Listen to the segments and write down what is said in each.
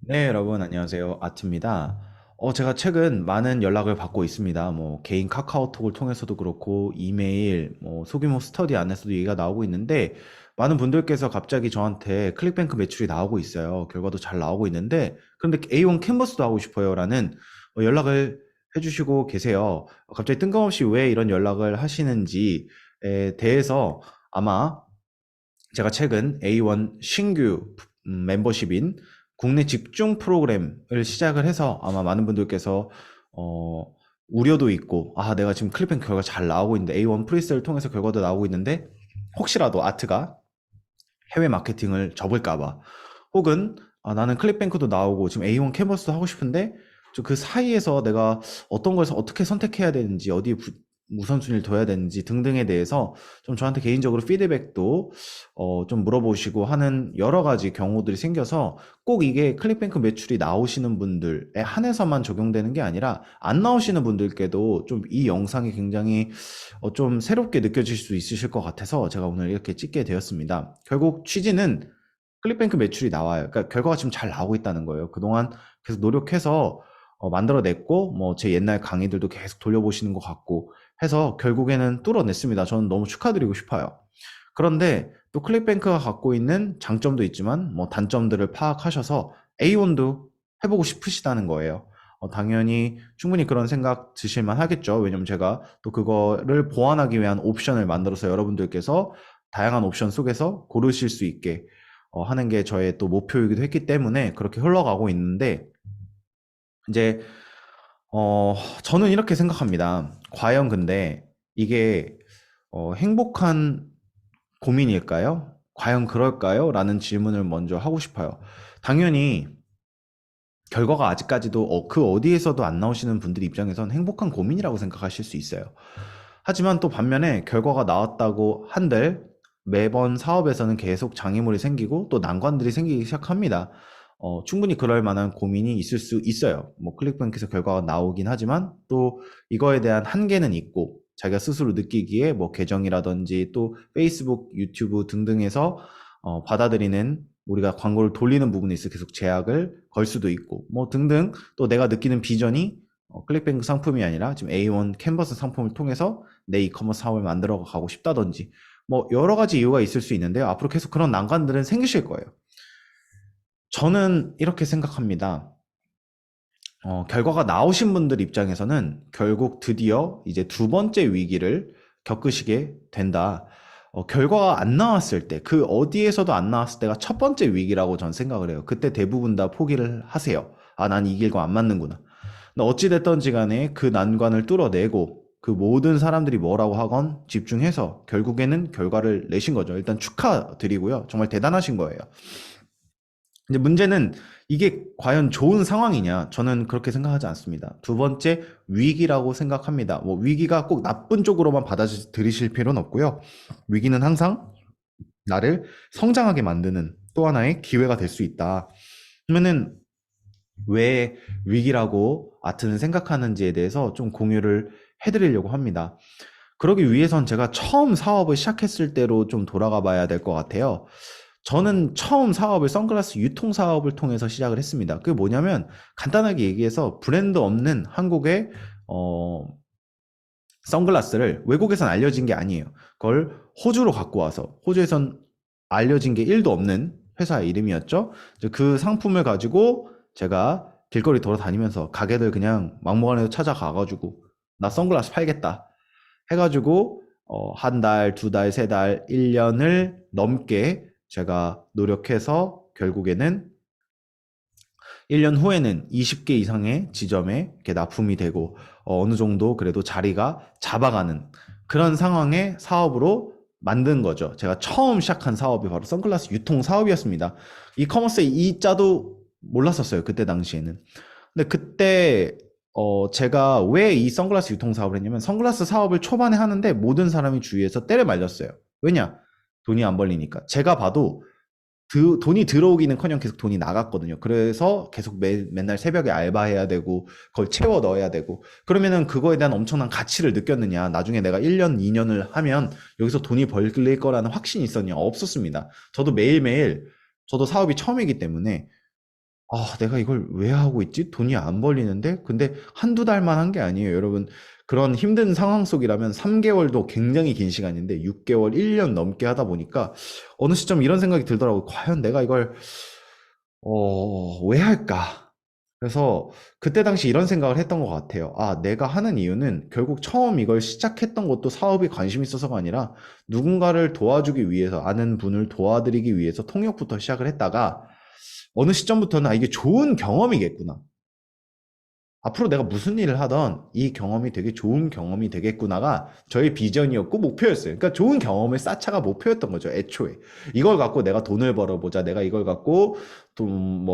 네, 여러분, 안녕하세요. 아트입니다. 제가 최근 많은 연락을 받고 있습니다. 개인 카카오톡을 통해서도 그렇고, 이메일, 소규모 스터디 안에서도 얘기가 나오고 있는데, 많은 분들께서 갑자기 저한테 클릭뱅크 매출이 나오고 있어요. 결과도 잘 나오고 있는데, 그런데 A1 캔버스도 하고 싶어요. 라는 연락을 해주시고 계세요. 갑자기 뜬금없이 왜 이런 연락을 하시는지에 대해서 아마 제가 최근 A1 신규 멤버십인 국내 집중 프로그램을 시작을 해서 아마 많은 분들께서 어, 우려도 있고, 내가 지금 클릭뱅 결과 잘 나오고 있는데 A1 프리세를 통해서 결과도 나오고 있는데 혹시라도 아트가 해외 마케팅을 접을까 봐, 혹은 나는 클릭뱅크도 나오고 지금 A1 캔버스도 하고 싶은데 그 사이에서 내가 어떤 것을 어떻게 선택해야 되는지, 어디에 우선순위를 둬야 되는지 등등에 대해서 좀 저한테 개인적으로 피드백도 좀 물어보시고 하는 여러 가지 경우들이 생겨서, 꼭 이게 클릭뱅크 매출이 나오시는 분들에 한해서만 적용되는 게 아니라 안 나오시는 분들께도 좀 이 영상이 굉장히 좀 새롭게 느껴질 수 있으실 것 같아서 제가 오늘 이렇게 찍게 되었습니다. 결국 취지는 클릭뱅크 매출이 나와요. 그러니까 결과가 지금 잘 나오고 있다는 거예요. 그동안 계속 노력해서 만들어냈고, 제 옛날 강의들도 계속 돌려보시는 것 같고 해서 결국에는 뚫어냈습니다. 저는 너무 축하드리고 싶어요. 그런데 또 클릭뱅크가 갖고 있는 장점도 있지만 단점들을 파악하셔서 A1도 해보고 싶으시다는 거예요. 당연히 충분히 그런 생각 드실만 하겠죠. 왜냐면 제가 또 그거를 보완하기 위한 옵션을 만들어서 여러분들께서 다양한 옵션 속에서 고르실 수 있게 하는 게 저의 또 목표이기도 했기 때문에 그렇게 흘러가고 있는데, 이제 저는 이렇게 생각합니다. 과연 근데 이게 행복한 고민일까요? 과연 그럴까요? 라는 질문을 먼저 하고 싶어요. 당연히 결과가 아직까지도 그 어디에서도 안 나오시는 분들 입장에선 행복한 고민이라고 생각하실 수 있어요. 하지만 또 반면에 결과가 나왔다고 한들 매번 사업에서는 계속 장애물이 생기고 또 난관들이 생기기 시작합니다. 충분히 그럴 만한 고민이 있을 수 있어요. 클릭뱅크에서 결과가 나오긴 하지만 또 이거에 대한 한계는 있고, 자기가 스스로 느끼기에 계정이라든지 또 페이스북, 유튜브 등등에서 받아들이는, 우리가 광고를 돌리는 부분에 있어 계속 제약을 걸 수도 있고 등등, 또 내가 느끼는 비전이 클릭뱅크 상품이 아니라 지금 A1 캔버스 상품을 통해서 내 이커머스 사업을 만들어 가고 싶다든지 여러 가지 이유가 있을 수 있는데요. 앞으로 계속 그런 난관들은 생기실 거예요. 저는 이렇게 생각합니다. 결과가 나오신 분들 입장에서는 결국 드디어 이제 두 번째 위기를 겪으시게 된다. 결과가 안 나왔을 때, 그 어디에서도 안 나왔을 때가 첫 번째 위기라고 전 생각을 해요. 그때 대부분 다 포기를 하세요. 난 이 길과 안 맞는구나. 근데 어찌됐던지 간에 그 난관을 뚫어내고 그 모든 사람들이 뭐라고 하건 집중해서 결국에는 결과를 내신 거죠. 일단 축하드리고요. 정말 대단하신 거예요. 근데 문제는 이게 과연 좋은 상황이냐? 저는 그렇게 생각하지 않습니다. 두 번째, 위기라고 생각합니다. 위기가 꼭 나쁜 쪽으로만 받아들이실 필요는 없고요. 위기는 항상 나를 성장하게 만드는 또 하나의 기회가 될 수 있다. 그러면은 왜 위기라고 아트는 생각하는지에 대해서 좀 공유를 해드리려고 합니다. 그러기 위해선 제가 처음 사업을 시작했을 때로 좀 돌아가 봐야 될 것 같아요. 저는 처음 사업을, 선글라스 유통 사업을 통해서 시작을 했습니다. 그게 뭐냐면 간단하게 얘기해서 브랜드 없는 한국의 어, 선글라스를, 외국에선 알려진 게 아니에요. 그걸 호주로 갖고 와서, 호주에선 알려진 게 1도 없는 회사의 이름이었죠. 그 상품을 가지고 제가 길거리 돌아다니면서 가게들 그냥 막무가내로 찾아가가지고 나 선글라스 팔겠다 해가지고 한 달, 두 달, 세 달, 1년을 넘게 제가 노력해서 결국에는 1년 후에는 20개 이상의 지점에 이렇게 납품이 되고 어느 정도 그래도 자리가 잡아가는 그런 상황의 사업으로 만든 거죠. 제가 처음 시작한 사업이 바로 선글라스 유통 사업이었습니다. 이커머스의 이 자도 몰랐었어요. 그때 당시에는. 근데 그때 제가 왜 이 선글라스 유통 사업을 했냐면, 선글라스 사업을 초반에 하는데 모든 사람이 주위에서 때려 말렸어요. 왜냐? 돈이 안 벌리니까. 제가 봐도 돈이 들어오기는커녕 계속 돈이 나갔거든요. 그래서 계속 맨날 새벽에 알바해야 되고 그걸 채워 넣어야 되고, 그러면은 그거에 대한 엄청난 가치를 느꼈느냐, 나중에 내가 1년, 2년을 하면 여기서 돈이 벌릴 거라는 확신이 있었냐? 없었습니다. 저도 매일매일, 저도 사업이 처음이기 때문에 내가 이걸 왜 하고 있지? 돈이 안 벌리는데? 근데 한두 달만 한 게 아니에요, 여러분. 그런 힘든 상황 속이라면 3개월도 굉장히 긴 시간인데 6개월, 1년 넘게 하다 보니까 어느 시점 이런 생각이 들더라고요. 과연 내가 이걸 왜 할까? 그래서 그때 당시 이런 생각을 했던 것 같아요. 내가 하는 이유는 결국 처음 이걸 시작했던 것도 사업에 관심 있어서가 아니라 누군가를 도와주기 위해서, 아는 분을 도와드리기 위해서 통역부터 시작을 했다가 어느 시점부터는 이게 좋은 경험이겠구나. 앞으로 내가 무슨 일을 하던 이 경험이 되게 좋은 경험이 되겠구나가 저의 비전이었고 목표였어요. 그러니까 좋은 경험을 쌓자가 목표였던 거죠, 애초에. 이걸 갖고 내가 돈을 벌어보자. 내가 이걸 갖고 좀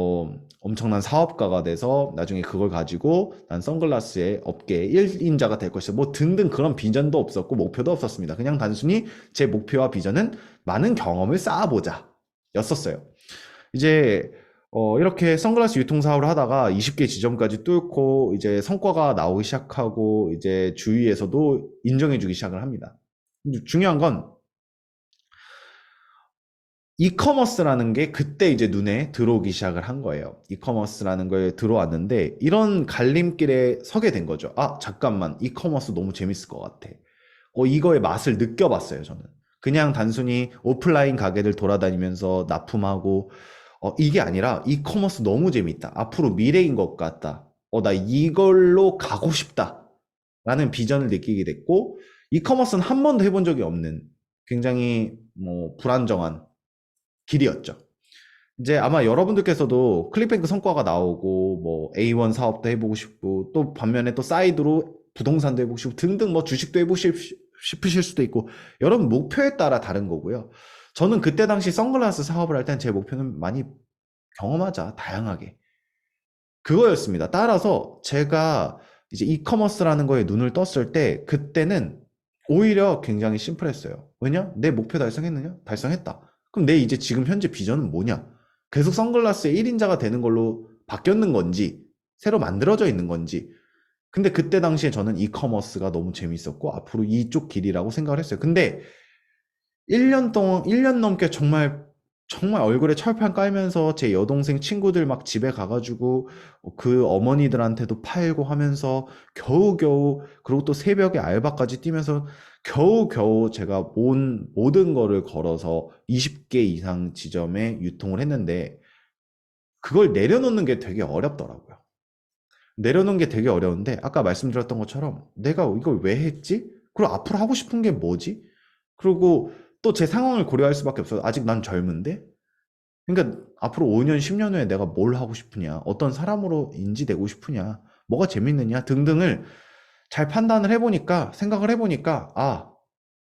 엄청난 사업가가 돼서 나중에 그걸 가지고 난 선글라스의 업계의 1인자가 될 것이다. 등등 그런 비전도 없었고 목표도 없었습니다. 그냥 단순히 제 목표와 비전은 많은 경험을 쌓아보자 였었어요. 이제 이렇게 선글라스 유통 사업을 하다가 20개 지점까지 뚫고 이제 성과가 나오기 시작하고 이제 주위에서도 인정해주기 시작을 합니다. 근데 중요한 건 이커머스라는 게 그때 이제 눈에 들어오기 시작을 한 거예요. 이커머스라는 거에 들어왔는데 이런 갈림길에 서게 된 거죠. 잠깐만, 이커머스 너무 재밌을 것 같아. 이거의 맛을 느껴봤어요, 저는. 그냥 단순히 오프라인 가게들 돌아다니면서 납품하고 이게 아니라 이커머스 너무 재밌다. 앞으로 미래인 것 같다. 나 이걸로 가고 싶다. 라는 비전을 느끼게 됐고, 이커머스는 한 번도 해본 적이 없는 굉장히 불안정한 길이었죠. 이제 아마 여러분들께서도 클릭뱅크 성과가 나오고 A1 사업도 해보고 싶고 또 반면에 또 사이드로 부동산도 해보고 싶고 등등 주식도 해보고 싶으실 수도 있고 여러분 목표에 따라 다른 거고요. 저는 그때 당시 선글라스 사업을 할 땐 제 목표는 많이 경험하자, 다양하게. 그거였습니다. 따라서 제가 이제 이커머스라는 거에 눈을 떴을 때 그때는 오히려 굉장히 심플했어요. 왜냐? 내 목표 달성했느냐? 달성했다. 그럼 내 이제 지금 현재 비전은 뭐냐? 계속 선글라스의 1인자가 되는 걸로 바뀌었는 건지 새로 만들어져 있는 건지. 근데 그때 당시에 저는 이커머스가 너무 재밌었고 앞으로 이쪽 길이라고 생각을 했어요. 근데 1년 동안, 1년 넘게 정말, 정말 얼굴에 철판 깔면서 제 여동생 친구들 막 집에 가가지고 그 어머니들한테도 팔고 하면서 겨우겨우, 그리고 또 새벽에 알바까지 뛰면서 겨우겨우 제가 모든 거를 걸어서 20개 이상 지점에 유통을 했는데 그걸 내려놓는 게 되게 어렵더라고요. 내려놓는 게 되게 어려운데 아까 말씀드렸던 것처럼 내가 이걸 왜 했지? 그리고 앞으로 하고 싶은 게 뭐지? 그리고 또 제 상황을 고려할 수밖에 없어요. 아직 난 젊은데? 그러니까 앞으로 5년, 10년 후에 내가 뭘 하고 싶으냐? 어떤 사람으로 인지되고 싶으냐? 뭐가 재밌느냐? 등등을 잘 판단을 해보니까, 생각을 해보니까,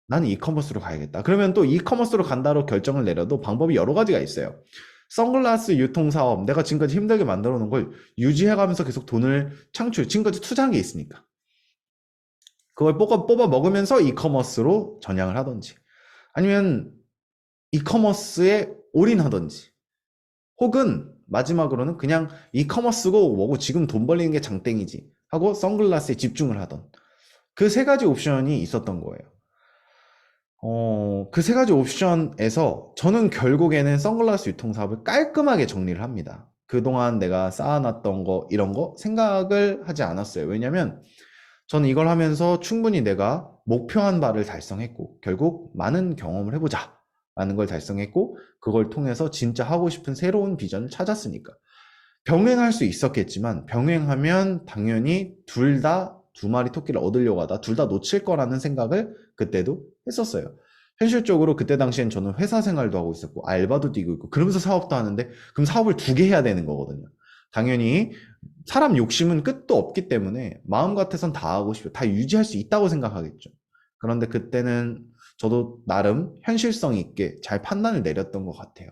나는 이커머스로 가야겠다. 그러면 또 이커머스로 간다로 결정을 내려도 방법이 여러 가지가 있어요. 선글라스 유통 사업, 내가 지금까지 힘들게 만들어 놓은 걸 유지해가면서 계속 돈을 지금까지 투자한 게 있으니까. 그걸 뽑아 먹으면서 이커머스로 전향을 하던지. 아니면 이커머스에 올인하던지. 혹은 마지막으로는 그냥 이커머스고 뭐고 지금 돈 벌리는 게 장땡이지 하고 선글라스에 집중을 하던. 그 세 가지 옵션이 있었던 거예요. 그 세 가지 옵션에서 저는 결국에는 선글라스 유통 사업을 깔끔하게 정리를 합니다. 그동안 내가 쌓아놨던 거, 이런 거 생각을 하지 않았어요. 왜냐면 저는 이걸 하면서 충분히 내가 목표한 바를 달성했고, 결국 많은 경험을 해보자 라는 걸 달성했고, 그걸 통해서 진짜 하고 싶은 새로운 비전을 찾았으니까. 병행할 수 있었겠지만, 병행하면 당연히 둘 다 두 마리 토끼를 얻으려고 하다 둘 다 놓칠 거라는 생각을 그때도 했었어요. 현실적으로 그때 당시엔 저는 회사 생활도 하고 있었고, 알바도 뛰고 있고, 그러면서 사업도 하는데, 그럼 사업을 2개 해야 되는 거거든요. 당연히 사람 욕심은 끝도 없기 때문에 마음 같아선 다 하고 싶어요. 다 유지할 수 있다고 생각하겠죠. 그런데 그때는 저도 나름 현실성 있게 잘 판단을 내렸던 것 같아요.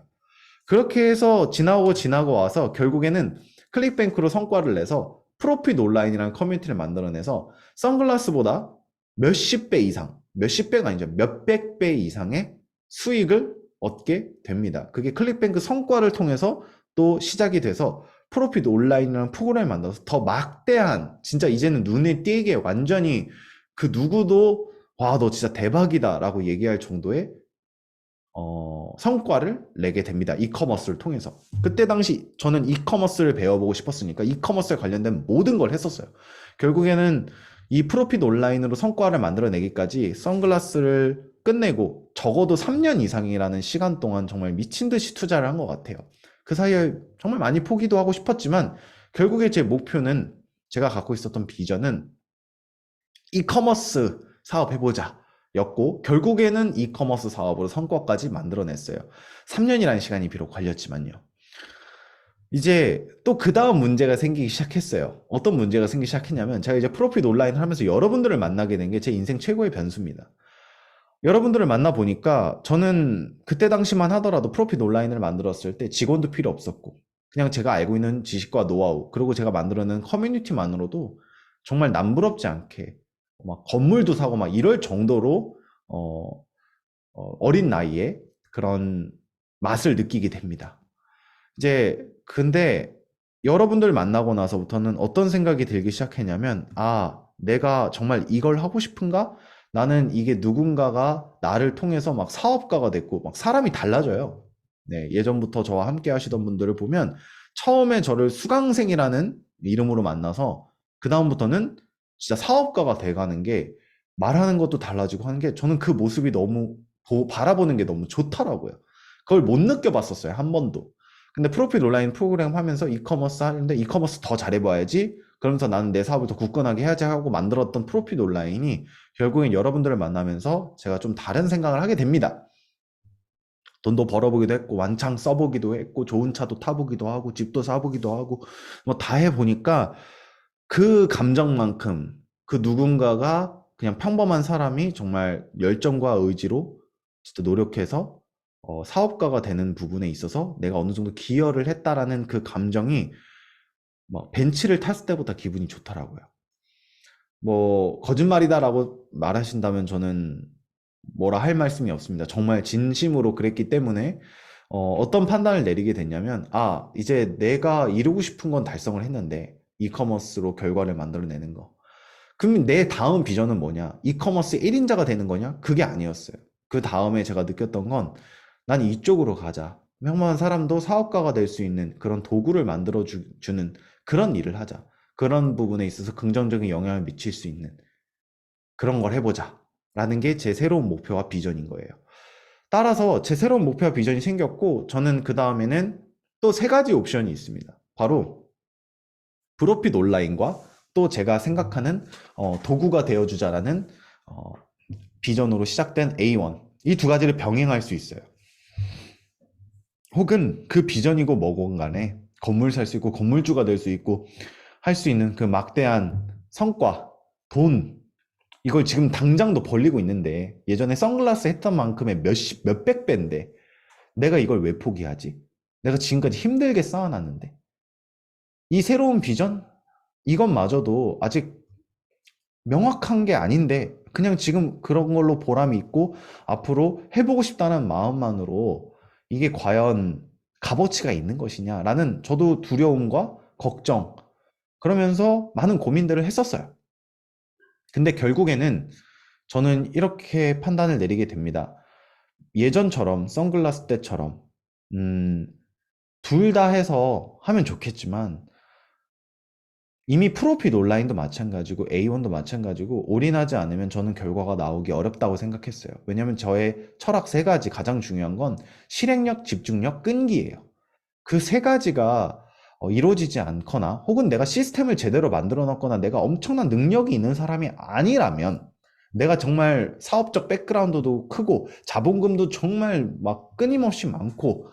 그렇게 해서 지나고 와서 결국에는 클릭뱅크로 성과를 내서 프로핏 온라인이라는 커뮤니티를 만들어내서 선글라스보다 몇십 배 이상, 몇십 배가 아니죠. 몇백 배 이상의 수익을 얻게 됩니다. 그게 클릭뱅크 성과를 통해서 또 시작이 돼서 프로핏 온라인이라는 프로그램을 만들어서 더 막대한, 진짜 이제는 눈에 띄게 완전히 그 누구도 와, 너 진짜 대박이다 라고 얘기할 정도의 성과를 내게 됩니다. 이커머스를 통해서. 그때 당시 저는 이커머스를 배워보고 싶었으니까 이커머스에 관련된 모든 걸 했었어요. 결국에는 이 프로핏 온라인으로 성과를 만들어내기까지 선글라스를 끝내고 적어도 3년 이상이라는 시간 동안 정말 미친 듯이 투자를 한 것 같아요. 그 사이에 정말 많이 포기도 하고 싶었지만 결국에 제 목표는, 제가 갖고 있었던 비전은 이커머스 사업 해보자 였고, 결국에는 이커머스 사업으로 성과까지 만들어냈어요. 3년이라는 시간이 비록 걸렸지만요. 이제 또 그 다음 문제가 생기기 시작했어요. 어떤 문제가 생기기 시작했냐면, 제가 이제 프로핏 온라인을 하면서 여러분들을 만나게 된 게 제 인생 최고의 변수입니다. 여러분들을 만나보니까 저는 그때 당시만 하더라도 프로핏 온라인을 만들었을 때 직원도 필요 없었고, 그냥 제가 알고 있는 지식과 노하우, 그리고 제가 만들어낸 커뮤니티만으로도 정말 남부럽지 않게 막 건물도 사고 막 이럴 정도로 어, 어린 나이에 그런 맛을 느끼게 됩니다. 이제 근데 여러분들 만나고 나서부터는 어떤 생각이 들기 시작했냐면, 아, 내가 정말 이걸 하고 싶은가? 나는 이게 누군가가 나를 통해서 막 사업가가 됐고, 막 사람이 달라져요. 네, 예전부터 저와 함께 하시던 분들을 보면 처음에 저를 수강생이라는 이름으로 만나서 그다음부터는 진짜 사업가가 돼가는 게, 말하는 것도 달라지고 하는 게, 저는 그 모습이 너무 바라보는 게 너무 좋더라고요. 그걸 못 느껴봤었어요, 한 번도. 근데 프로핏 온라인 프로그램 하면서 이커머스 하는데, 이커머스 더 잘해봐야지, 그러면서 나는 내 사업을 더 굳건하게 해야지 하고 만들었던 프로핏 온라인이 결국엔 여러분들을 만나면서 제가 좀 다른 생각을 하게 됩니다. 돈도 벌어보기도 했고, 완창 써보기도 했고, 좋은 차도 타보기도 하고, 집도 사보기도 하고, 뭐 다 해보니까 그 감정만큼 그 누군가가, 그냥 평범한 사람이 정말 열정과 의지로 진짜 노력해서 사업가가 되는 부분에 있어서 내가 어느 정도 기여를 했다라는 그 감정이 막 벤츠를 탔을 때보다 기분이 좋더라고요. 뭐 거짓말이다라고 말하신다면 저는 뭐라 할 말씀이 없습니다. 정말 진심으로 그랬기 때문에 어떤 판단을 내리게 됐냐면, 아, 이제 내가 이루고 싶은 건 달성을 했는데 이커머스로 결과를 만들어내는 거. 그럼 내 다음 비전은 뭐냐? 이커머스 1인자가 되는 거냐? 그게 아니었어요. 그 다음에 제가 느꼈던 건, 난 이쪽으로 가자. 평범한 사람도 사업가가 될 수 있는 그런 도구를 만들어 주는 그런 일을 하자. 그런 부분에 있어서 긍정적인 영향을 미칠 수 있는 그런 걸 해보자. 라는 게 제 새로운 목표와 비전인 거예요. 따라서 제 새로운 목표와 비전이 생겼고, 저는 그 다음에는 또 세 가지 옵션이 있습니다. 바로 프로핏 온라인과 또 제가 생각하는 도구가 되어주자라는 어, 비전으로 시작된 A1, 이 두 가지를 병행할 수 있어요. 혹은 그 비전이고 뭐건 간에 건물 살 수 있고 건물주가 될 수 있고 할 수 있는 그 막대한 성과, 돈, 이걸 지금 당장도 벌리고 있는데, 예전에 선글라스 했던 만큼의 몇백 배인데 내가 이걸 왜 포기하지? 내가 지금까지 힘들게 쌓아놨는데. 이 새로운 비전? 이것마저도 아직 명확한 게 아닌데 그냥 지금 그런 걸로 보람이 있고 앞으로 해보고 싶다는 마음만으로 이게 과연 값어치가 있는 것이냐라는 저도 두려움과 걱정, 그러면서 많은 고민들을 했었어요. 근데 결국에는 저는 이렇게 판단을 내리게 됩니다. 예전처럼 선글라스 때처럼 둘 다 해서 하면 좋겠지만, 이미 프로핏 온라인도 마찬가지고 A1도 마찬가지고 올인하지 않으면 저는 결과가 나오기 어렵다고 생각했어요. 왜냐면 저의 철학 세 가지, 가장 중요한 건 실행력, 집중력, 끈기예요. 그 세 가지가 이루어지지 않거나, 혹은 내가 시스템을 제대로 만들어 놨거나 내가 엄청난 능력이 있는 사람이 아니라면, 내가 정말 사업적 백그라운드도 크고 자본금도 정말 막 끊임없이 많고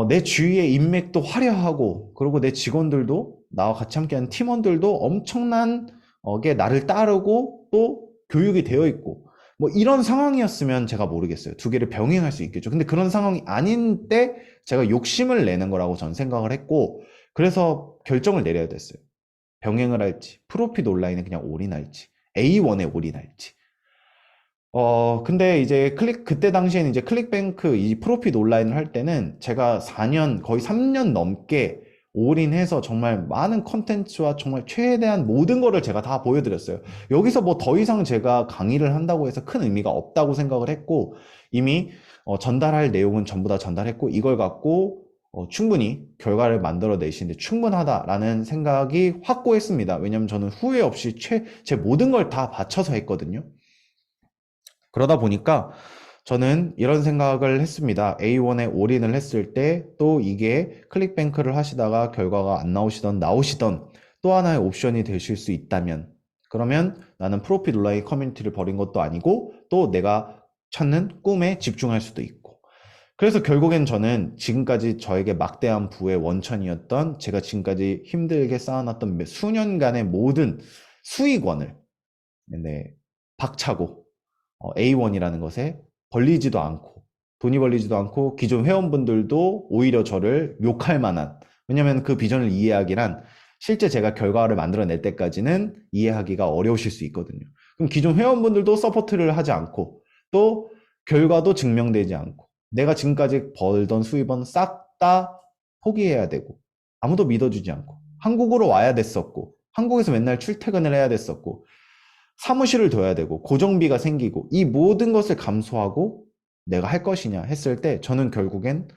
내 주위의 인맥도 화려하고, 그리고 내 직원들도, 나와 같이 함께하는 팀원들도 엄청난 게 나를 따르고 또 교육이 되어 있고, 뭐 이런 상황이었으면 제가 모르겠어요. 두 개를 병행할 수 있겠죠. 근데 그런 상황이 아닌 때 제가 욕심을 내는 거라고 전 생각을 했고, 그래서 결정을 내려야 됐어요. 병행을 할지, 프로핏 온라인에 그냥 올인할지, A1에 올인할지. 근데 이제 그때 당시에는 이제 클릭뱅크 이 프로핏 온라인을 할 때는 제가 4년, 거의 3년 넘게 올인해서 정말 많은 컨텐츠와 정말 최대한 모든 거를 제가 다 보여드렸어요. 여기서 뭐 더 이상 제가 강의를 한다고 해서 큰 의미가 없다고 생각을 했고, 이미 전달할 내용은 전부 다 전달했고 이걸 갖고 충분히 결과를 만들어내시는데 충분하다라는 생각이 확고했습니다. 왜냐면 저는 후회 없이 제 모든 걸 다 바쳐서 했거든요. 그러다 보니까 저는 이런 생각을 했습니다. A1에 올인을 했을 때 또 이게 클릭뱅크를 하시다가 결과가 안 나오시던 나오시던 또 하나의 옵션이 되실 수 있다면, 그러면 나는 프로핏 온라인 커뮤니티를 버린 것도 아니고 또 내가 찾는 꿈에 집중할 수도 있고, 그래서 결국엔 저는 지금까지 저에게 막대한 부의 원천이었던 제가 지금까지 힘들게 쌓아놨던 수년간의 모든 수익원을, 네, 박차고 A1이라는 것에 벌리지도 않고 돈이 벌리지도 않고 기존 회원분들도 오히려 저를 욕할 만한, 왜냐면 그 비전을 이해하기란 실제 제가 결과를 만들어낼 때까지는 이해하기가 어려우실 수 있거든요. 그럼 기존 회원분들도 서포트를 하지 않고 또 결과도 증명되지 않고 내가 지금까지 벌던 수입은 싹 다 포기해야 되고 아무도 믿어주지 않고 한국으로 와야 됐었고 한국에서 맨날 출퇴근을 해야 됐었고 사무실을 둬야 되고 고정비가 생기고 이 모든 것을 감수하고 내가 할 것이냐 했을 때 저는 결국엔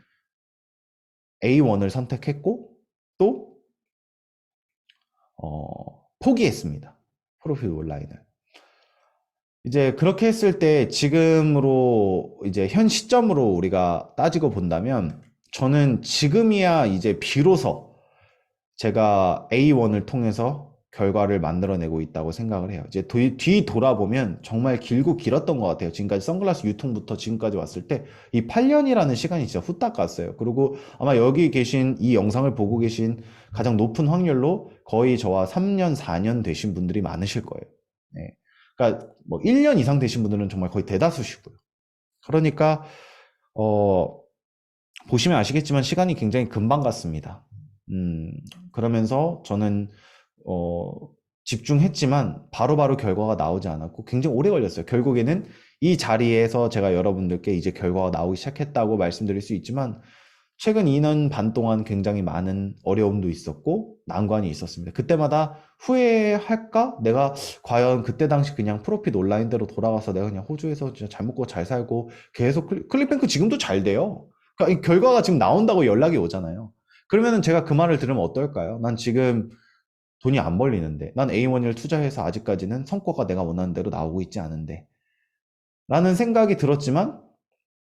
A1을 선택했고 또 포기했습니다. 프로필 온라인을. 이제 그렇게 했을 때 지금으로 이제 현 시점으로 우리가 따지고 본다면 저는 지금이야 이제 비로소 제가 A1을 통해서 결과를 만들어내고 있다고 생각을 해요. 이제 뒤 돌아보면 정말 길고 길었던 것 같아요. 지금까지 선글라스 유통부터 지금까지 왔을 때 이 8년이라는 시간이 진짜 후딱 갔어요. 그리고 아마 여기 계신 이 영상을 보고 계신 가장 높은 확률로 거의 저와 3년, 4년 되신 분들이 많으실 거예요. 네. 그러니까 뭐 1년 이상 되신 분들은 정말 거의 대다수시고요. 그러니까 보시면 아시겠지만 시간이 굉장히 금방 갔습니다. 그러면서 저는 어, 집중했지만 바로바로 결과가 나오지 않았고 굉장히 오래 걸렸어요. 결국에는 이 자리에서 제가 여러분들께 이제 결과가 나오기 시작했다고 말씀드릴 수 있지만 최근 2년 반 동안 굉장히 많은 어려움도 있었고 난관이 있었습니다. 그때마다 후회할까? 내가 과연 그때 당시 그냥 프로핏 온라인대로 돌아가서 내가 그냥 호주에서 진짜 잘 먹고 잘 살고 계속 클릭뱅크 지금도 잘 돼요. 그러니까 이 결과가 지금 나온다고 연락이 오잖아요. 그러면은 제가 그 말을 들으면 어떨까요? 난 지금 돈이 안 벌리는데, 난 A1을 투자해서 아직까지는 성과가 내가 원하는 대로 나오고 있지 않은데 라는 생각이 들었지만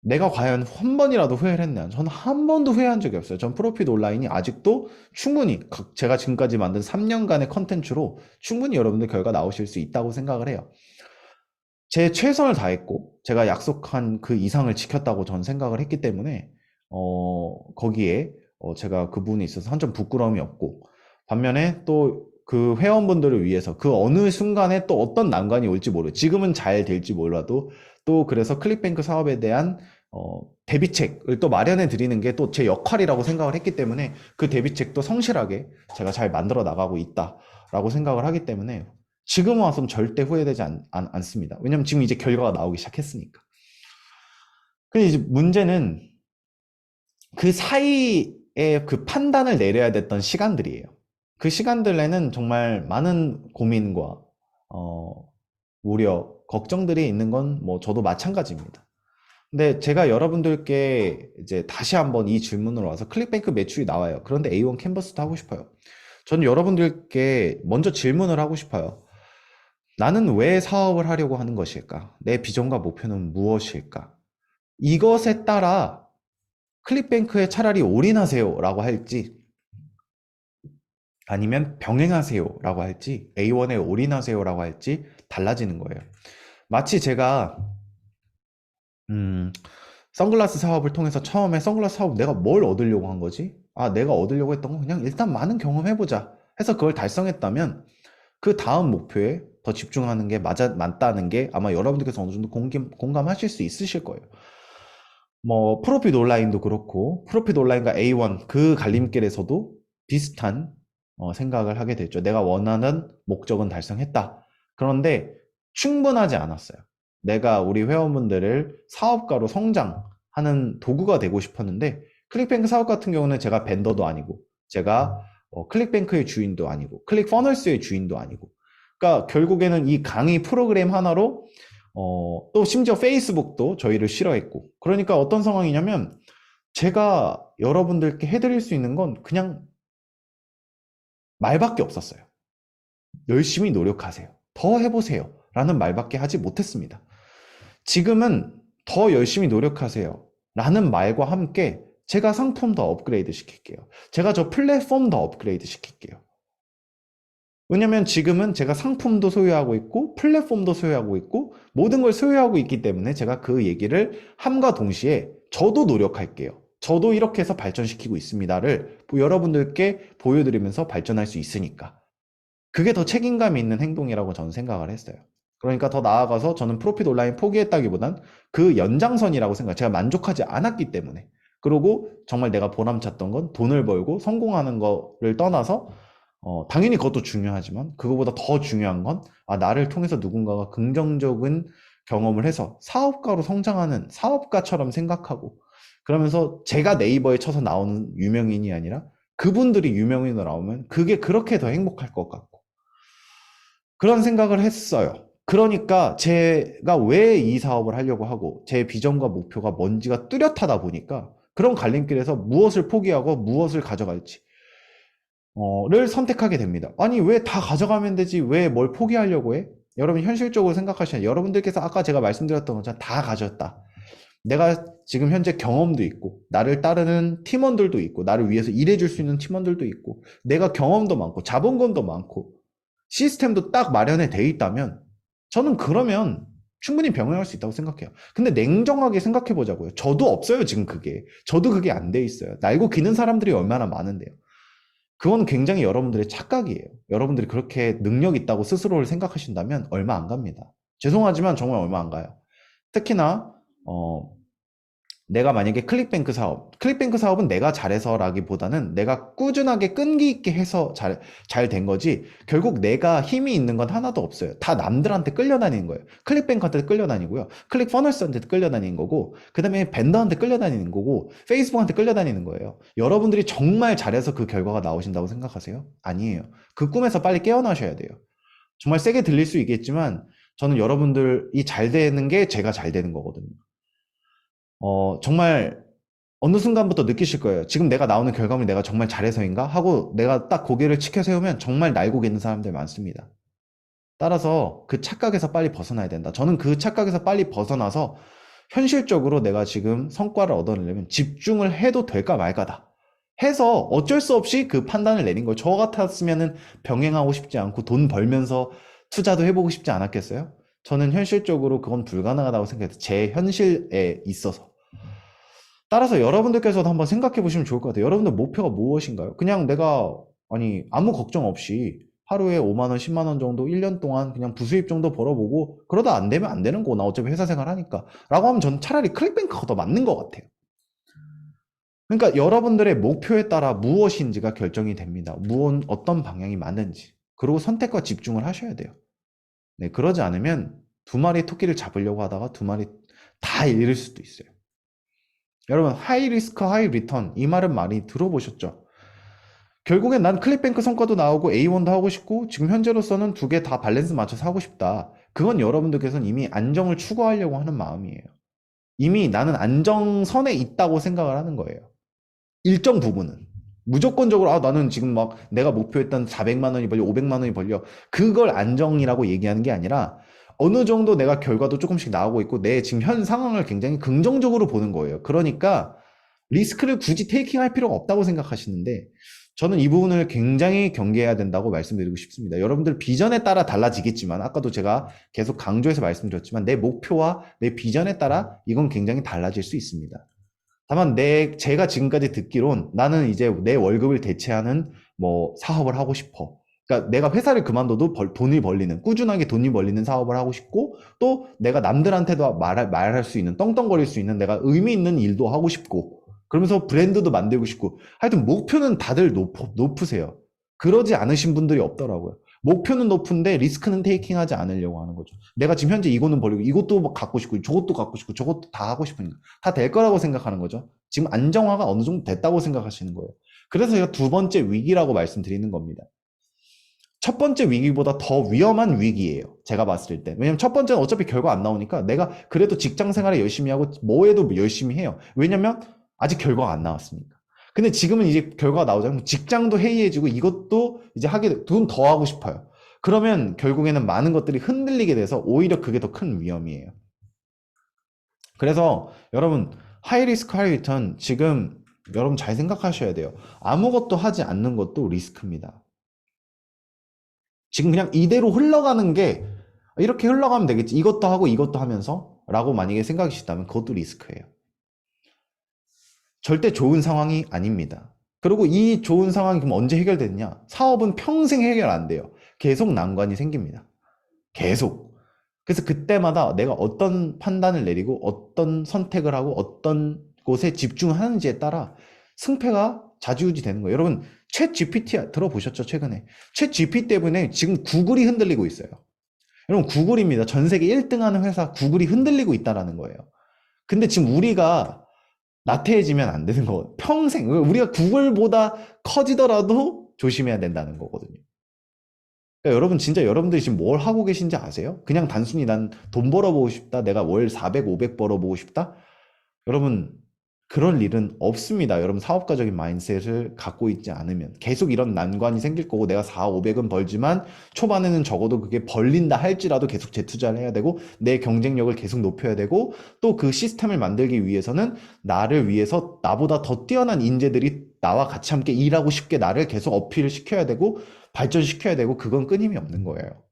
내가 과연 한 번이라도 후회를 했냐? 저는 한 번도 후회한 적이 없어요. 전 프로핏 온라인이 아직도 충분히 제가 지금까지 만든 3년간의 컨텐츠로 충분히 여러분들 결과 나오실 수 있다고 생각을 해요. 제 최선을 다했고 제가 약속한 그 이상을 지켰다고 전 생각을 했기 때문에 거기에 제가 그 부분에 있어서 한 점 부끄러움이 없고, 반면에 또 그 회원분들을 위해서 그 어느 순간에 또 어떤 난관이 올지 지금은 잘 될지 몰라도 또 그래서 클릭뱅크 사업에 대한 대비책을 또 마련해 드리는 게 또 제 역할이라고 생각을 했기 때문에 그 대비책도 성실하게 제가 잘 만들어 나가고 있다라고 생각을 하기 때문에 지금 와서는 절대 후회되지 않습니다. 왜냐면 지금 이제 결과가 나오기 시작했으니까. 근데 이제 문제는 그 사이에 그 판단을 내려야 됐던 시간들이에요. 그 시간들에는 정말 많은 고민과 우려, 걱정들이 있는 건 뭐 저도 마찬가지입니다. 근데 제가 여러분들께 이제 다시 한번 이 질문으로 와서 클릭뱅크 매출이 나와요. 그런데 A1 캔버스도 하고 싶어요. 저는 여러분들께 먼저 질문을 하고 싶어요. 나는 왜 사업을 하려고 하는 것일까? 내 비전과 목표는 무엇일까? 이것에 따라 클릭뱅크에 차라리 올인하세요 라고 할지 아니면 병행하세요 라고 할지 A1에 올인하세요 라고 할지 달라지는 거예요. 마치 제가 선글라스 사업을 통해서 처음에 선글라스 사업 내가 뭘 얻으려고 한 거지? 내가 얻으려고 했던 건 그냥 일단 많은 경험해보자 해서 그걸 달성했다면 그 다음 목표에 더 집중하는 게 맞다는 게 아마 여러분들께서 어느 정도 공감하실 수 있으실 거예요. 뭐 프로핏 온라인도 그렇고 프로핏 온라인과 A1 그 갈림길에서도 비슷한 생각을 하게 됐죠. 내가 원하는 목적은 달성했다. 그런데 충분하지 않았어요. 내가 우리 회원분들을 사업가로 성장하는 도구가 되고 싶었는데 클릭뱅크 사업 같은 경우는 제가 벤더도 아니고 제가 클릭뱅크의 주인도 아니고 클릭퍼널스의 주인도 아니고, 그러니까 결국에는 이 강의 프로그램 하나로 또 심지어 페이스북도 저희를 싫어했고. 그러니까 어떤 상황이냐면 제가 여러분들께 해드릴 수 있는 건 그냥 말밖에 없었어요. 열심히 노력하세요. 더 해보세요. 라는 말밖에 하지 못했습니다. 지금은 더 열심히 노력하세요. 라는 말과 함께 제가 상품 더 업그레이드 시킬게요. 제가 저 플랫폼 더 업그레이드 시킬게요. 왜냐면 지금은 제가 상품도 소유하고 있고 플랫폼도 소유하고 있고 모든 걸 소유하고 있기 때문에 제가 그 얘기를 함과 동시에 저도 노력할게요. 저도 이렇게 해서 발전시키고 있습니다를 여러분들께 보여드리면서 발전할 수 있으니까. 그게 더 책임감 있는 행동이라고 저는 생각을 했어요. 그러니까 더 나아가서 저는 프로핏 온라인 포기했다기보단 그 연장선이라고 생각, 제가 만족하지 않았기 때문에. 그리고 정말 내가 보람찼던 건 돈을 벌고 성공하는 거를 떠나서 당연히 그것도 중요하지만 그거보다 더 중요한 건 나를 통해서 누군가가 긍정적인 경험을 해서 사업가로 성장하는 사업가처럼 생각하고 그러면서 제가 네이버에 쳐서 나오는 유명인이 아니라 그분들이 유명인으로 나오면 그게 그렇게 더 행복할 것 같고 그런 생각을 했어요. 그러니까 제가 왜 이 사업을 하려고 하고 제 비전과 목표가 뭔지가 뚜렷하다 보니까 그런 갈림길에서 무엇을 포기하고 무엇을 가져갈지 를 선택하게 됩니다. 아니 왜 다 가져가면 되지 왜 뭘 포기하려고 해? 여러분 현실적으로 생각하시면 여러분들께서 아까 제가 말씀드렸던 것처럼 다 가졌다. 내가 지금 현재 경험도 있고 나를 따르는 팀원들도 있고 나를 위해서 일해줄 수 있는 팀원들도 있고 내가 경험도 많고 자본금도 많고 시스템도 딱 마련해 돼 있다면 저는 그러면 충분히 병행할 수 있다고 생각해요. 근데 냉정하게 생각해 보자고요. 저도 없어요 지금 그게. 저도 그게 안 돼 있어요. 날고 기는 사람들이 얼마나 많은데요. 그건 굉장히 여러분들의 착각이에요. 여러분들이 그렇게 능력 있다고 스스로를 생각하신다면 얼마 안 갑니다. 죄송하지만 정말 얼마 안 가요. 특히나 내가 만약에 클릭뱅크 사업은 내가 잘해서라기보다는 내가 꾸준하게 끈기 있게 해서 잘 된 거지, 결국 내가 힘이 있는 건 하나도 없어요. 다 남들한테 끌려다니는 거예요. 클릭뱅크한테 끌려다니고요. 클릭퍼널스한테 끌려다니는 거고, 그 다음에 벤더한테 끌려다니는 거고, 페이스북한테 끌려다니는 거예요. 여러분들이 정말 잘해서 그 결과가 나오신다고 생각하세요? 아니에요. 그 꿈에서 빨리 깨어나셔야 돼요. 정말 세게 들릴 수 있겠지만, 저는 여러분들이 잘 되는 게 제가 잘 되는 거거든요. 정말 어느 순간부터 느끼실 거예요. 지금 내가 나오는 결과물이 내가 정말 잘해서인가? 하고 내가 딱 고개를 치켜 세우면 정말 날고 계는 사람들 많습니다. 따라서 그 착각에서 빨리 벗어나야 된다. 저는 그 착각에서 빨리 벗어나서 현실적으로 내가 지금 성과를 얻어내려면 집중을 해도 될까 말까다. 해서 어쩔 수 없이 그 판단을 내린 거예요. 저 같았으면은 병행하고 싶지 않고 돈 벌면서 투자도 해보고 싶지 않았겠어요? 저는 현실적으로 그건 불가능하다고 생각해서 제 현실에 있어서. 따라서 여러분들께서도 한번 생각해 보시면 좋을 것 같아요. 여러분들 목표가 무엇인가요? 그냥 내가, 아니, 아무 걱정 없이 하루에 5만 원, 10만 원 정도 1년 동안 그냥 부수입 정도 벌어보고 그러다 안 되면 안 되는 거. 나 어차피 회사 생활 하니까. 라고 하면 저는 차라리 클릭뱅크가 더 맞는 것 같아요. 그러니까 여러분들의 목표에 따라 무엇인지가 결정이 됩니다. 어떤 방향이 맞는지. 그리고 선택과 집중을 하셔야 돼요. 네, 그러지 않으면 두 마리 토끼를 잡으려고 하다가 두 마리 다 잃을 수도 있어요. 여러분, 하이 리스크, 하이 리턴. 이 말은 많이 들어보셨죠? 결국엔 난 클릭뱅크 성과도 나오고 A1도 하고 싶고 지금 현재로서는 두 개 다 밸런스 맞춰서 하고 싶다. 그건 여러분들께서는 이미 안정을 추구하려고 하는 마음이에요. 이미 나는 안정선에 있다고 생각을 하는 거예요. 일정 부분은. 무조건적으로 나는 지금 막 내가 목표했던 400만 원이 벌려 500만 원이 벌려 그걸 안정이라고 얘기하는 게 아니라 어느 정도 내가 결과도 조금씩 나오고 있고 내 지금 현 상황을 굉장히 긍정적으로 보는 거예요. 그러니까 리스크를 굳이 테이킹할 필요가 없다고 생각하시는데 저는 이 부분을 굉장히 경계해야 된다고 말씀드리고 싶습니다. 여러분들 비전에 따라 달라지겠지만 아까도 제가 계속 강조해서 말씀드렸지만 내 목표와 내 비전에 따라 이건 굉장히 달라질 수 있습니다. 다만 제가 지금까지 듣기론 나는 이제 내 월급을 대체하는 뭐 사업을 하고 싶어. 그러니까 내가 회사를 그만둬도 돈이 벌리는, 꾸준하게 돈이 벌리는 사업을 하고 싶고, 또 내가 남들한테도 말할 수 있는, 떵떵거릴 수 있는 내가 의미 있는 일도 하고 싶고, 그러면서 브랜드도 만들고 싶고, 하여튼 목표는 다들 높으세요. 그러지 않으신 분들이 없더라고요. 목표는 높은데 리스크는 테이킹하지 않으려고 하는 거죠. 내가 지금 현재 이거는 벌리고 이것도 막 갖고 싶고 저것도 갖고 싶고 저것도 다 하고 싶으니까 다 될 거라고 생각하는 거죠. 지금 안정화가 어느 정도 됐다고 생각하시는 거예요. 그래서 제가 두 번째 위기라고 말씀드리는 겁니다. 첫 번째 위기보다 더 위험한 위기예요. 제가 봤을 때. 왜냐면 첫 번째는 어차피 결과 안 나오니까 내가 그래도 직장 생활에 열심히 하고 뭐해도 열심히 해요. 왜냐면 아직 결과가 안 나왔으니까. 근데 지금은 이제 결과가 나오자면 직장도 해이해지고 이것도 이제 돈 더 하고 싶어요. 그러면 결국에는 많은 것들이 흔들리게 돼서 오히려 그게 더 큰 위험이에요. 그래서 여러분 하이 리스크 하이 리턴 지금 여러분 잘 생각하셔야 돼요. 아무것도 하지 않는 것도 리스크입니다. 지금 그냥 이대로 흘러가는 게 이렇게 흘러가면 되겠지. 이것도 하고 이것도 하면서 라고 만약에 생각이시다면 그것도 리스크예요. 절대 좋은 상황이 아닙니다. 그리고 이 좋은 상황이 그럼 언제 해결되느냐? 사업은 평생 해결 안 돼요. 계속 난관이 생깁니다. 계속. 그래서 그때마다 내가 어떤 판단을 내리고 어떤 선택을 하고 어떤 곳에 집중하는지에 따라 승패가 좌지우지 되는 거예요. 여러분, 챗 GPT 들어보셨죠? 최근에. 챗 GPT 때문에 지금 구글이 흔들리고 있어요. 여러분, 구글입니다. 전 세계 1등 하는 회사 구글이 흔들리고 있다라는 거예요. 근데 지금 우리가 나태해지면 안 되는 거. 평생 우리가 구글보다 커지더라도 조심해야 된다는 거거든요. 그러니까 여러분 진짜 여러분들이 지금 뭘 하고 계신지 아세요? 그냥 단순히 난 돈 벌어보고 싶다. 내가 월 400, 500 벌어보고 싶다. 여러분 그럴 일은 없습니다. 여러분 사업가적인 마인드셋을 갖고 있지 않으면 계속 이런 난관이 생길 거고 내가 4, 500은 벌지만 초반에는 적어도 그게 벌린다 할지라도 계속 재투자를 해야 되고 내 경쟁력을 계속 높여야 되고 또 그 시스템을 만들기 위해서는 나를 위해서 나보다 더 뛰어난 인재들이 나와 같이 함께 일하고 싶게 나를 계속 어필을 시켜야 되고 발전시켜야 되고 그건 끊임이 없는 거예요.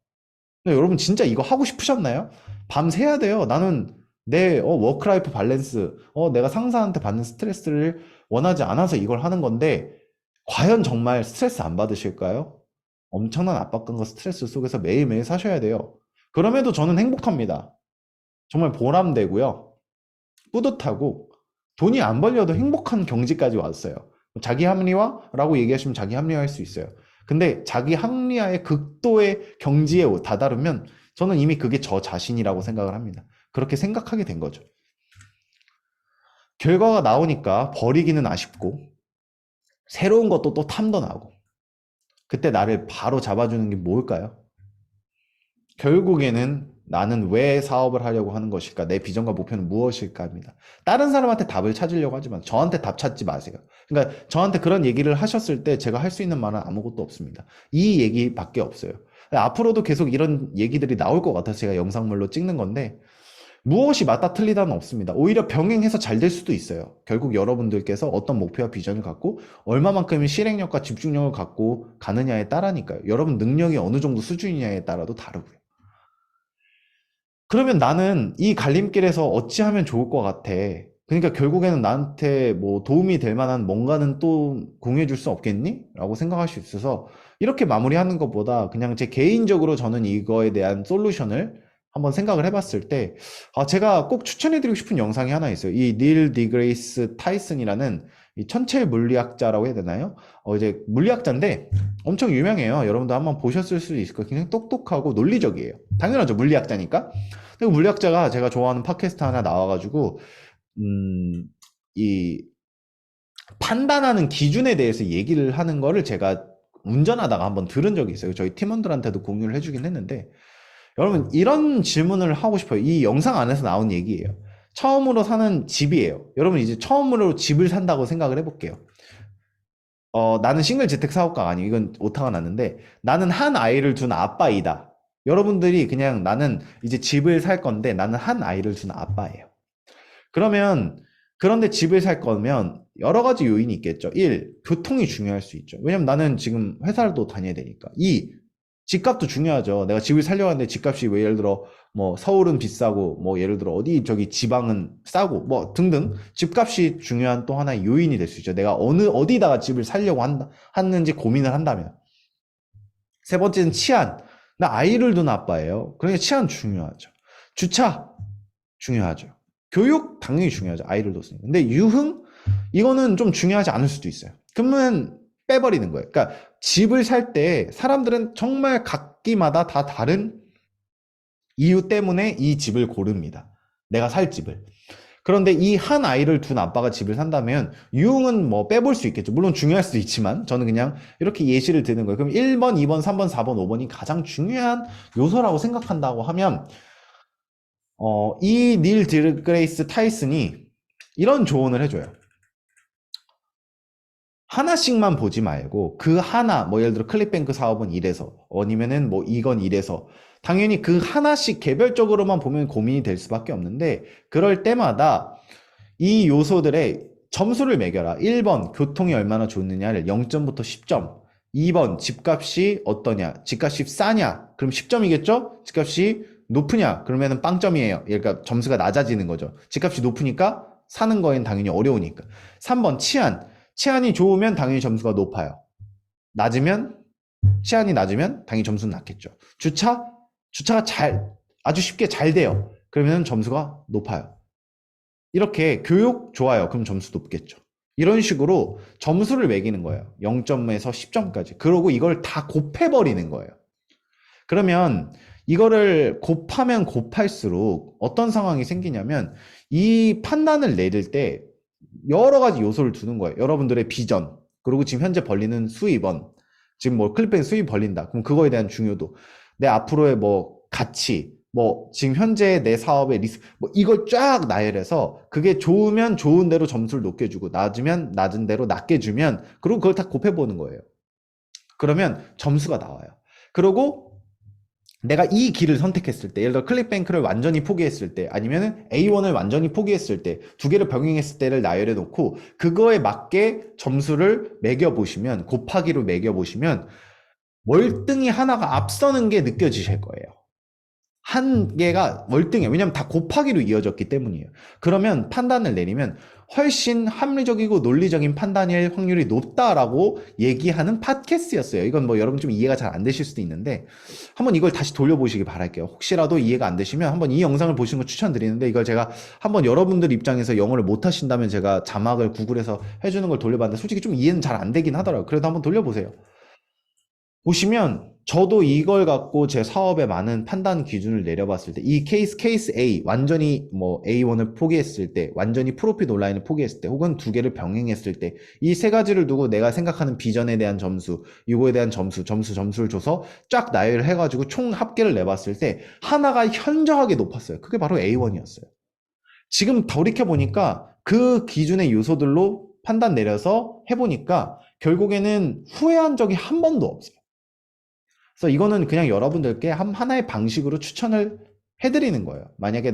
근데 여러분 진짜 이거 하고 싶으셨나요? 밤새야 돼요. 나는 내 워크라이프 밸런스, 내가 상사한테 받는 스트레스를 원하지 않아서 이걸 하는 건데 과연 정말 스트레스 안 받으실까요? 엄청난 압박감과 스트레스 속에서 매일매일 사셔야 돼요. 그럼에도 저는 행복합니다. 정말 보람되고요. 뿌듯하고 돈이 안 벌려도 행복한 경지까지 왔어요. 자기 합리화라고 얘기하시면 자기 합리화할 수 있어요. 근데 자기 합리화의 극도의 경지에 다다르면 저는 이미 그게 저 자신이라고 생각을 합니다. 그렇게 생각하게 된 거죠. 결과가 나오니까 버리기는 아쉽고 새로운 것도 또 탐도 나고 그때 나를 바로 잡아주는 게 뭘까요? 결국에는 나는 왜 사업을 하려고 하는 것일까? 내 비전과 목표는 무엇일까 합니다. 다른 사람한테 답을 찾으려고 하지만 저한테 답 찾지 마세요. 그러니까 저한테 그런 얘기를 하셨을 때 제가 할 수 있는 말은 아무것도 없습니다. 이 얘기밖에 없어요. 앞으로도 계속 이런 얘기들이 나올 것 같아서 제가 영상물로 찍는 건데 무엇이 맞다 틀리다는 없습니다. 오히려 병행해서 잘 될 수도 있어요. 결국 여러분들께서 어떤 목표와 비전을 갖고 얼마만큼의 실행력과 집중력을 갖고 가느냐에 따라니까요. 여러분 능력이 어느 정도 수준이냐에 따라도 다르고요. 그러면 나는 이 갈림길에서 어찌하면 좋을 것 같아. 그러니까 결국에는 나한테 뭐 도움이 될 만한 뭔가는 또 공유해 줄 수 없겠니? 라고 생각할 수 있어서 이렇게 마무리하는 것보다 그냥 제 개인적으로 저는 이거에 대한 솔루션을 한번 생각을 해봤을 때, 제가 꼭 추천해드리고 싶은 영상이 하나 있어요. 이 닐 디그레이스 타이슨이라는 이 천체 물리학자라고 해야 되나요? 이제 물리학자인데 엄청 유명해요. 여러분도 한번 보셨을 수도 있을 거예요. 굉장히 똑똑하고 논리적이에요. 당연하죠. 물리학자니까. 그리고 물리학자가 제가 좋아하는 팟캐스트 하나 나와가지고, 이 판단하는 기준에 대해서 얘기를 하는 거를 제가 운전하다가 한번 들은 적이 있어요. 저희 팀원들한테도 공유를 해주긴 했는데, 여러분 이런 질문을 하고 싶어요. 이 영상 안에서 나온 얘기예요. 처음으로 사는 집이에요. 여러분 이제 처음으로 집을 산다고 생각을 해볼게요. 나는 싱글 재택 사업가가 아니에요. 이건 오타가 났는데 나는 한 아이를 둔 아빠이다. 여러분들이 그냥 나는 이제 집을 살 건데 나는 한 아이를 둔 아빠예요. 그러면 그런데 집을 살 거면 여러 가지 요인이 있겠죠. 1. 교통이 중요할 수 있죠. 왜냐면 나는 지금 회사도 다녀야 되니까. 2. 집값도 중요하죠. 내가 집을 살려고 하는데 집값이 왜 예를 들어 뭐 서울은 비싸고 뭐 예를 들어 어디 저기 지방은 싸고 뭐 등등 집값이 중요한 또 하나의 요인이 될 수 있죠. 내가 어디다가 집을 살려고 하는지 고민을 한다면. 세 번째는 치안. 나 아이를 둔 아빠예요. 그러니까 치안 중요하죠. 주차 중요하죠. 교육 당연히 중요하죠. 아이를 뒀으니까. 근데 유흥 이거는 좀 중요하지 않을 수도 있어요. 그러면 빼버리는 거예요. 그러니까 집을 살 때 사람들은 정말 각기마다 다 다른 이유 때문에 이 집을 고릅니다. 내가 살 집을. 그런데 이 한 아이를 둔 아빠가 집을 산다면 유흥은 뭐 빼볼 수 있겠죠. 물론 중요할 수도 있지만 저는 그냥 이렇게 예시를 드는 거예요. 그럼 1번, 2번, 3번, 4번, 5번이 가장 중요한 요소라고 생각한다고 하면 이 닐 드그레이스 타이슨이 이런 조언을 해줘요. 하나씩만 보지 말고 그 하나, 뭐 예를 들어 클릭뱅크 사업은 이래서 아니면은 뭐 이건 이래서 당연히 그 하나씩 개별적으로만 보면 고민이 될 수밖에 없는데 그럴 때마다 이 요소들의 점수를 매겨라. 1번 교통이 얼마나 좋느냐를 0점부터 10점. 2번 집값이 어떠냐? 집값이 싸냐? 그럼 10점이겠죠? 집값이 높으냐? 그러면은 빵점이에요. 그러니까 점수가 낮아지는 거죠. 집값이 높으니까 사는 거엔 당연히 어려우니까. 3번 치안. 치안이 좋으면 당연히 점수가 높아요. 낮으면 치안이 낮으면 당연히 점수는 낮겠죠. 주차? 주차가 아주 쉽게 잘 돼요. 그러면 점수가 높아요. 이렇게 교육 좋아요. 그럼 점수 높겠죠. 이런 식으로 점수를 매기는 거예요. 0점에서 10점까지. 그러고 이걸 다 곱해버리는 거예요. 그러면 이거를 곱하면 곱할수록 어떤 상황이 생기냐면 이 판단을 내릴 때 여러 가지 요소를 두는 거예요. 여러분들의 비전, 그리고 지금 현재 벌리는 수입원, 지금 뭐 클릭뱅 수입 벌린다. 그럼 그거에 대한 중요도, 내 앞으로의 뭐 가치, 뭐 지금 현재 내 사업의 리스크, 뭐 이걸 쫙 나열해서 그게 좋으면 좋은 대로 점수를 높게 주고 낮으면 낮은 대로 낮게 주면 그리고 그걸 다 곱해보는 거예요. 그러면 점수가 나와요. 그리고 내가 이 길을 선택했을 때, 예를 들어 클릭뱅크를 완전히 포기했을 때, 아니면 A1을 완전히 포기했을 때, 두 개를 병행했을 때를 나열해 놓고, 그거에 맞게 점수를 매겨보시면, 곱하기로 매겨보시면, 월등히 하나가 앞서는 게 느껴지실 거예요. 한 개가 월등해요. 왜냐면 다 곱하기로 이어졌기 때문이에요. 그러면 판단을 내리면 훨씬 합리적이고 논리적인 판단일 확률이 높다라고 얘기하는 팟캐스트였어요. 이건 뭐 여러분 좀 이해가 잘 안 되실 수도 있는데 한번 이걸 다시 돌려보시기 바랄게요. 혹시라도 이해가 안 되시면 한번 이 영상을 보시는 거 추천드리는데 이걸 제가 한번 여러분들 입장에서 영어를 못 하신다면 제가 자막을 구글에서 해주는 걸 돌려봤는데 솔직히 좀 이해는 잘 안 되긴 하더라고요. 그래도 한번 돌려보세요. 보시면 저도 이걸 갖고 제 사업에 많은 판단 기준을 내려봤을 때 이 케이스 A 완전히 뭐 A1을 포기했을 때 완전히 프로핏 온라인을 포기했을 때 혹은 두 개를 병행했을 때 이 세 가지를 두고 내가 생각하는 비전에 대한 점수 이거에 대한 점수를 줘서 쫙 나열을 해가지고 총 합계를 내봤을 때 하나가 현저하게 높았어요. 그게 바로 A1이었어요. 지금 돌이켜보니까 그 기준의 요소들로 판단 내려서 해보니까 결국에는 후회한 적이 한 번도 없어요. 그래서 이거는 그냥 여러분들께 하나의 방식으로 추천을 해드리는 거예요. 만약에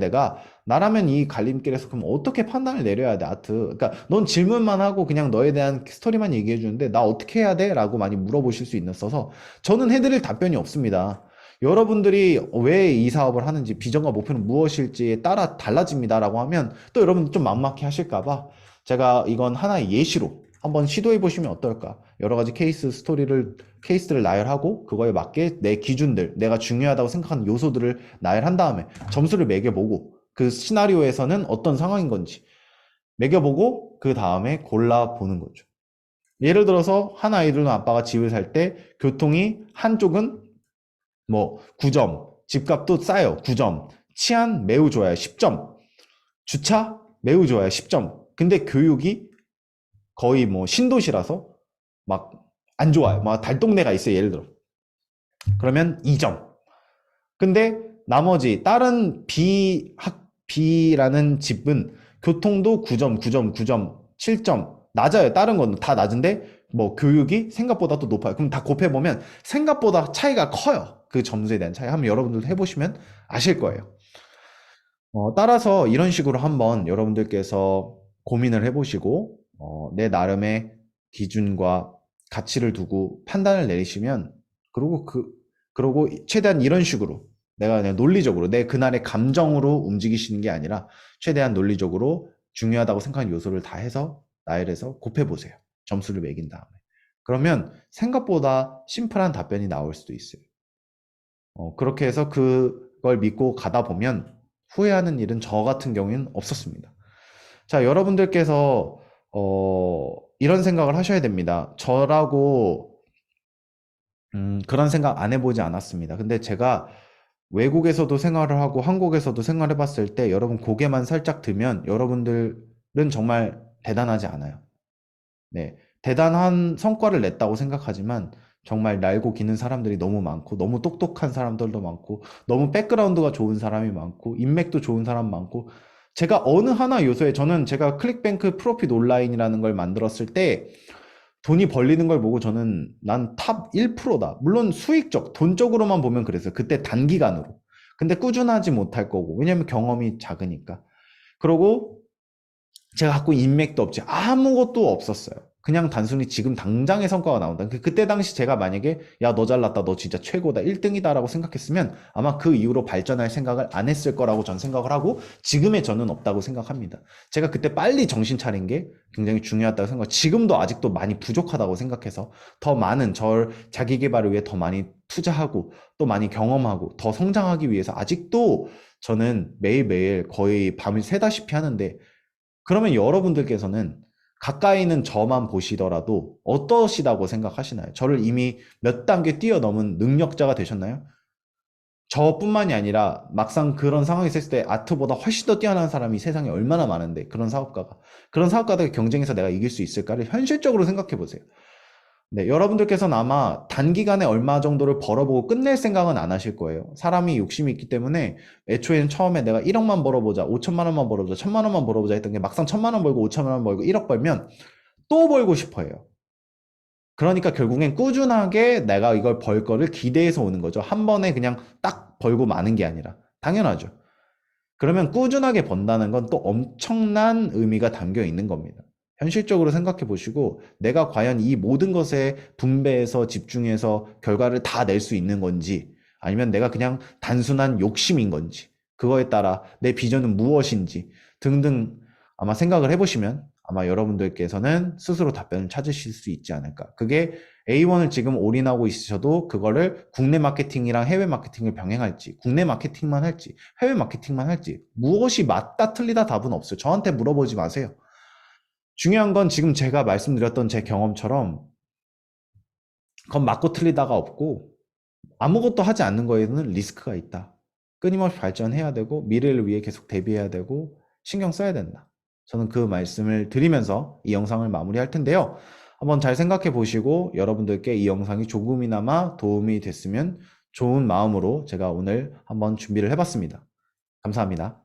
나라면 이 갈림길에서 그럼 어떻게 판단을 내려야 돼, 아트? 그러니까 넌 질문만 하고 그냥 너에 대한 스토리만 얘기해 주는데 나 어떻게 해야 돼? 라고 많이 물어보실 수 있어서 저는 해드릴 답변이 없습니다. 여러분들이 왜 이 사업을 하는지 비전과 목표는 무엇일지에 따라 달라집니다라고 하면 또 여러분 좀 막막해 하실까봐 제가 이건 하나의 예시로 한번 시도해 보시면 어떨까? 여러 가지 케이스를 나열하고 그거에 맞게 내 기준들, 내가 중요하다고 생각하는 요소들을 나열한 다음에 점수를 매겨보고 그 시나리오에서는 어떤 상황인 건지 매겨보고 그 다음에 골라보는 거죠. 예를 들어서 한 아이들은 아빠가 집을 살 때 교통이 한쪽은 뭐 9점, 집값도 싸요. 9점, 치안 매우 좋아요. 10점, 주차 매우 좋아요. 10점. 근데 교육이 거의 뭐 신도시라서 막 안 좋아요. 막 달동네가 있어요. 예를 들어. 그러면 2점. 근데 나머지 다른 B라는 집은 교통도 9점, 9점, 9점, 7점. 낮아요. 다른 건 다 낮은데 뭐 교육이 생각보다 또 높아요. 그럼 다 곱해보면 생각보다 차이가 커요. 그 점수에 대한 차이. 한번 여러분들도 해보시면 아실 거예요. 따라서 이런 식으로 한번 여러분들께서 고민을 해보시고 내 나름의 기준과 가치를 두고 판단을 내리시면 그러고 최대한 이런 식으로 내가 그냥 논리적으로 내 그날의 감정으로 움직이시는 게 아니라 최대한 논리적으로 중요하다고 생각하는 요소를 다 해서 나열해서 곱해보세요. 점수를 매긴 다음에. 그러면 생각보다 심플한 답변이 나올 수도 있어요. 그렇게 해서 그걸 믿고 가다 보면 후회하는 일은 저 같은 경우에는 없었습니다. 자, 여러분들께서 이런 생각을 하셔야 됩니다. 저라고 그런 생각 안 해보지 않았습니다. 근데 제가 외국에서도 생활을 하고 한국에서도 생활해 봤을 때 여러분 고개만 살짝 들면 여러분들은 정말 대단하지 않아요. 네. 대단한 성과를 냈다고 생각하지만 정말 날고 기는 사람들이 너무 많고 너무 똑똑한 사람들도 많고 너무 백그라운드가 좋은 사람이 많고 인맥도 좋은 사람 많고 제가 어느 하나 요소에 저는 제가 클릭뱅크 프로핏 온라인이라는 걸 만들었을 때 돈이 벌리는 걸 보고 저는 난 탑 1%다. 물론 수익적, 돈적으로만 보면 그랬어요. 그때 단기간으로. 근데 꾸준하지 못할 거고. 왜냐면 경험이 작으니까. 그러고 제가 갖고 인맥도 없지 아무것도 없었어요. 그냥 단순히 지금 당장의 성과가 나온다. 그때 당시 제가 만약에 야, 너 잘났다. 너 진짜 최고다. 1등이다라고 생각했으면 아마 그 이후로 발전할 생각을 안 했을 거라고 전 생각을 하고 지금의 저는 없다고 생각합니다. 제가 그때 빨리 정신 차린 게 굉장히 중요하다고 생각. 지금도 아직도 많이 부족하다고 생각해서 더 많은 자기 개발을 위해 더 많이 투자하고 또 많이 경험하고 더 성장하기 위해서 아직도 저는 매일매일 거의 밤을 새다시피 하는데 그러면 여러분들께서는 가까이는 저만 보시더라도 어떠시다고 생각하시나요? 저를 이미 몇 단계 뛰어넘은 능력자가 되셨나요? 저뿐만이 아니라 막상 그런 상황이 있을 때 아트보다 훨씬 더 뛰어난 사람이 세상에 얼마나 많은데 그런 사업가들의 경쟁에서 내가 이길 수 있을까를 현실적으로 생각해 보세요. 네, 여러분들께서는 아마 단기간에 얼마 정도를 벌어보고 끝낼 생각은 안 하실 거예요. 사람이 욕심이 있기 때문에 애초에는 처음에 내가 1억만 벌어보자, 5천만 원만 벌어보자, 1천만 원만 벌어보자 했던 게 막상 1천만 원 벌고 5천만 원 벌고 1억 벌면 또 벌고 싶어 해요. 그러니까 결국엔 꾸준하게 내가 이걸 벌 거를 기대해서 오는 거죠. 한 번에 그냥 딱 벌고 마는 게 아니라. 당연하죠. 그러면 꾸준하게 번다는 건 또 엄청난 의미가 담겨 있는 겁니다. 현실적으로 생각해 보시고 내가 과연 이 모든 것에 분배해서 집중해서 결과를 다 낼 수 있는 건지 아니면 내가 그냥 단순한 욕심인 건지 그거에 따라 내 비전은 무엇인지 등등 아마 생각을 해보시면 아마 여러분들께서는 스스로 답변을 찾으실 수 있지 않을까. 그게 A1을 지금 올인하고 있으셔도 그거를 국내 마케팅이랑 해외 마케팅을 병행할지, 국내 마케팅만 할지, 해외 마케팅만 할지, 무엇이 맞다 틀리다 답은 없어요. 저한테 물어보지 마세요. 중요한 건 지금 제가 말씀드렸던 제 경험처럼 그건 맞고 틀리다가 없고 아무것도 하지 않는 거에는 리스크가 있다. 끊임없이 발전해야 되고 미래를 위해 계속 대비해야 되고 신경 써야 된다. 저는 그 말씀을 드리면서 이 영상을 마무리할 텐데요. 한번 잘 생각해 보시고 여러분들께 이 영상이 조금이나마 도움이 됐으면 좋은 마음으로 제가 오늘 한번 준비를 해봤습니다. 감사합니다.